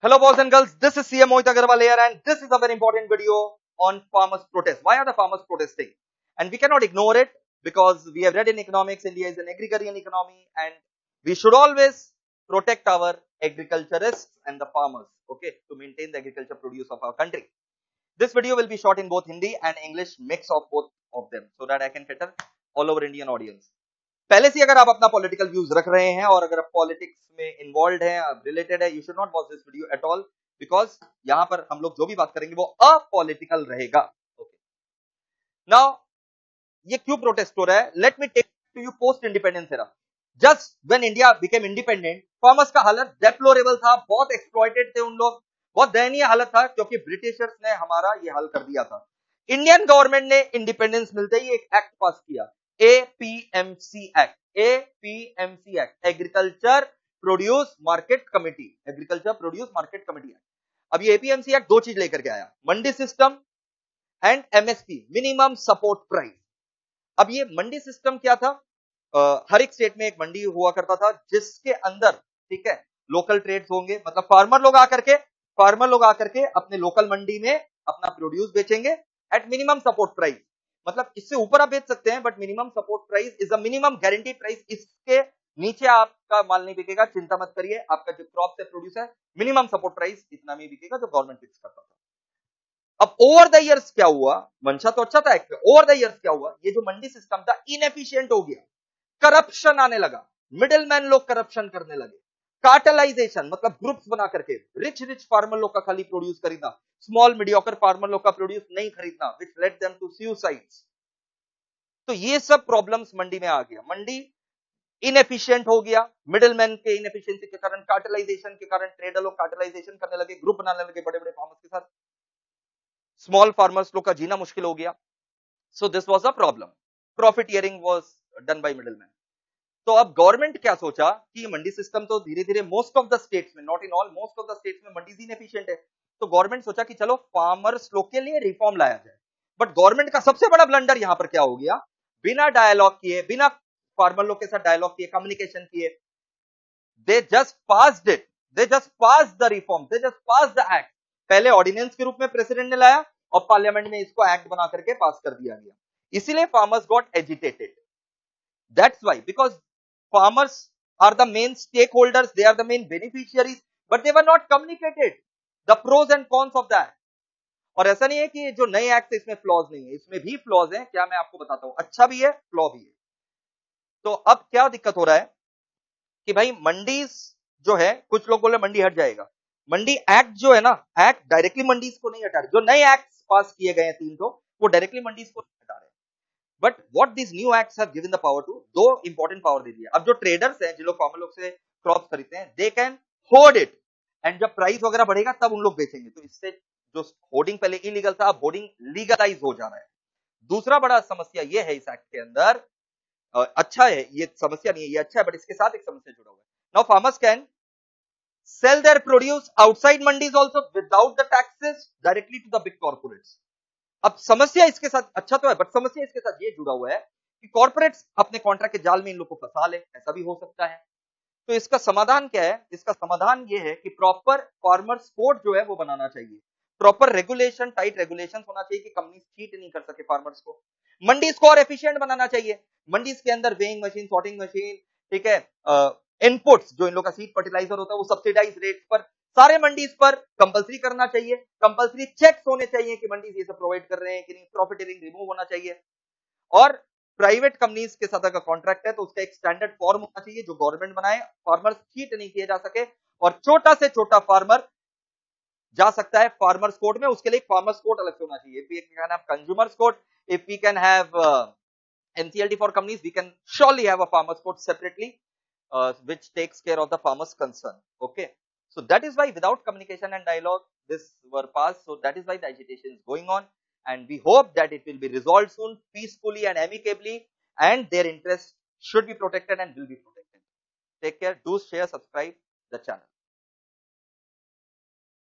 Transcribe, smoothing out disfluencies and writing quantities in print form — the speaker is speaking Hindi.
Hello boys and girls, this is CM Mohit Agarwal here and this is a very important video on farmers protest. Why are the farmers protesting? And we cannot ignore it because we have read in economics, India is an agrarian economy and we should always protect our agriculturists and the farmers, okay, to maintain the agriculture produce of our country. This video will be shot in both Hindi and English, mix of both of them so that I can cater all over Indian audience. पहले से अगर आप अपना पॉलिटिकल व्यूज रख रहे हैं और अगर आप पॉलिटिक्स में इन्वॉल्व हैं, रिलेटेड है, you should not watch this video at all because यहां पर हम लोग जो भी बात करेंगे वो अपॉलिटिकल रहेगा. ओके, नाउ ये क्यों प्रोटेस्ट हो रहा है? Let me take to you post independence era. Just when India became independent, farmers का हालत डेप्लोरेबल था, बहुत एक्सप्लॉइटेड थे उन लोग, बहुत दयनीय हालत था क्योंकि ब्रिटिशर्स ने हमारा ये हाल कर दिया था. इंडियन गवर्नमेंट ने इंडिपेंडेंस मिलते ही एक एक्ट पास किया, APMC act. APMC act, agriculture produce market committee, agriculture produce market committee act. अब ये APMC एक्ट दो चीज लेकर के आया, mandi system and MSP, minimum support price. अब ये मंडी सिस्टम क्या था? हर एक स्टेट में एक मंडी हुआ करता था जिसके अंदर, ठीक है, लोकल ट्रेड्स होंगे, मतलब फार्मर लोग आकर के अपने लोकल मंडी में अपना प्रोड्यूस बेचेंगे एट मिनिमम सपोर्ट प्राइस. मतलब इससे ऊपर आप बेच सकते हैं but minimum support price is a minimum guaranteed price. इसके नीचे आपका माल नहीं बिकेगा, चिंता मत करिए, आपका जो क्रॉप से प्रोड्यूस है मिनिमम सपोर्ट प्राइस इतना में बिकेगा जो गवर्नमेंट फिक्स करता था. अब ओवर द इयर्स क्या हुआ? मंशा तो अच्छा था एक्ट में, ओवर द इयर्स क्या हुआ? ये जो मंडी सिस्टम था इनएफिशिएंट हो गया, करप्शन आने लगा, मिडिलमैन लोग करप्शन करने लगे, कार्टेलाइजेशन मतलब ग्रुप्स बना करके रिच फार्मर लोग का खाली प्रोड्यूस खरीदना, स्मॉल मीडियोकर फार्मर लोग का प्रोड्यूस नहीं खरीदना, which led them to suicides. तो ये सब प्रॉब्लम्स मंडी में आ गया, मंडी इनएफिशिएंट हो गया, मिडिलमैन के इनएफिशिएंसी के कारण, कार्टेलाइजेशन के कारण ट्रेडर लोग कार्टेलाइजेशन करने लगे, ग्रुप बनाने लगे बड़े बड़े फार्मर्स के साथ, स्मॉल फार्मर्स लोग का जीना मुश्किल हो गया. So this was a problem, profiteering was done by middleman. तो अब गवर्नमेंट क्या सोचा कि ये मंडी सिस्टम तो धीरे धीरे मोस्ट ऑफ द स्टेट्स में, not in all, most of the states में मंडी इनएफिशिएंट है, तो गवर्नमेंट सोचा कि चलो फार्मर्स लोग के लिए रिफॉर्म लाया जाए. बट गवर्नमेंट का सबसे बड़ा ब्लंडर यहां पर क्या हो गया? बिना डायलॉग किए, बिना फार्मर लोग के साथ डायलॉग किए, कम्युनिकेशन किए, they just passed it, they just passed the reform, they just passed the act. पहले ऑर्डिनेंस के रूप में प्रेसिडेंट ने लाया और पार्लियामेंट में इसको एक्ट बना करके पास कर दिया गया. इसीलिए farmers got agitated. That's why, because farmers are the main stakeholders, they are the main beneficiaries, but they were not communicated the pros and cons of that. और ऐसा नहीं है कि जो नए एक्ट है इसमें फ्लॉज नहीं है, इसमें भी फ्लॉज हैं, क्या मैं आपको बताता हूं, अच्छा भी है, फ्लॉ भी है. तो अब क्या दिक्कत हो रहा है कि भाई मंडीज जो है, कुछ लोग बोले मंडी हट जाएगा. मंडी एक्ट जो है ना, एक्ट डायरेक्टली मंडीज को नहीं हटा रहे, जो नए एक्ट पास किए गए हैं 300, वो डायरेक्टली मंडीज को हटा रहे हैं. But what this new acts have given the power to, दो इंपॉर्टेंट पावर दे दिया. अब जो ट्रेडर्स हैं, जो लोग फार्मर लोग से क्रॉप खरीदते हैं, they can horde it and जब प्राइस वगैरह बढ़ेगा तब उन लोग बेचेंगे. तो इससे जो होर्डिंग पहले इलीगल था, अब होर्डिंग लीगलाइज हो जा रहा है. दूसरा बड़ा समस्या ये है इस एक्ट के अंदर, अच्छा है, ये समस्या नहीं है, ये अच्छा है, बट इसके साथ एक समस्या जुड़ा हुआ है. Now farmers can sell their produce outside mandis also without the taxes directly to the big corporates. अब समस्या इसके साथ, अच्छा तो है, बट समस्या इसके साथ ये जुड़ा हुआ है कि कॉर्पोरेट्स अपने कॉन्ट्रैक्ट के जाल में इन लोग को फंसा ले, ऐसा भी हो सकता है. तो इसका समाधान क्या है? इसका समाधान ये है कि प्रॉपर फार्मर्स कोड जो है वो बनाना चाहिए, प्रॉपर रेगुलेशन, टाइट रेगुलेशन होना चाहिए कि कंपनी चीट नहीं कर सके फार्मर्स को. मंडीज को और एफिशिएंट बनाना चाहिए, मंडीज के अंदर वेइंग मशीन, सॉर्टिंग मशीन, ठीक है, इनपुट्स जो इन लोग का सीड फर्टिलाइजर होता है वो सब्सिडाइज रेट्स पर सारे मंडीज पर कंपलसरी करना चाहिए, कंपलसरी चेक्स होने चाहिए कि मंडीज ये सब प्रोवाइड कर रहे हैं कि नहीं, प्रॉफिटियरिंग रिमूव होना चाहिए. और प्राइवेट कंपनीज के साथ अगर कॉन्ट्रैक्ट है तो उसका एक स्टैंडर्ड फॉर्म होना चाहिए जो गवर्नमेंट बनाए, फार्मर्स चीट नहीं किए जा सके, और छोटा से छोटा फार्मर जा सकता है फार्मर्स कोर्ट में, उसके लिए फार्मर्स कोर्ट अलग से होना चाहिए. If we can have consumers court, if we can have NCLT for companies, we can surely have a farmers court separately, which takes care of the farmers concern. Okay, so that is why without communication and dialogue this were passed. So that is why the agitation is going on, and we hope that it will be resolved soon, peacefully and amicably, and their interests should be protected and will be protected. Take care, do share, subscribe the channel.